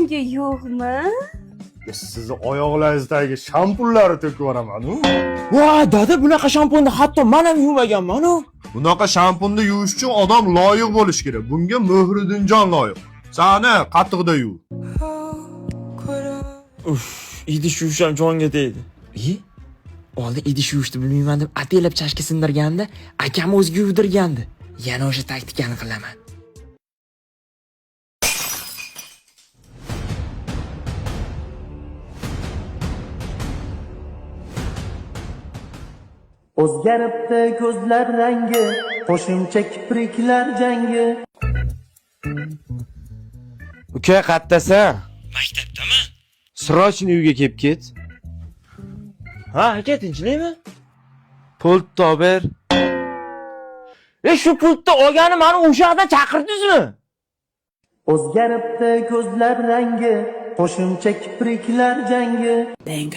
shampuniga yo'qmi? Sizni oyoqlaringizdagi shampunlarni to'kib yuboraman-ku. Voy, dada, bunaqa shampunni hatto men ham yuvmaganman-ku. Bunaqa shampunni yuvish uchun odam loyiq bo'lish kerak. Bunga Mehriddinjon loyiq. Sani qattiqda yuv. Uf, idish yuvish ham jonga tegdi. Oldin idish yuvishni bilmayman deb atelab chashka sindirganda, akam o'ziga yuvdirgandi. Yana o'sha taktikani qilaman. O'zgaribdi ko'zlar rangi, qo'shimcha kipriklar jangi. Uka, qattasan? Maktabdami? Srochni uyga kelib ket. Ha, aka, tinchlikmi? Pult tober. Shu pultni olgani meni o'sha yerdan chaqirdingizmi? O'zgaribdi ko'zlar rangi, qo'shimcha kipriklar jangi. Bang.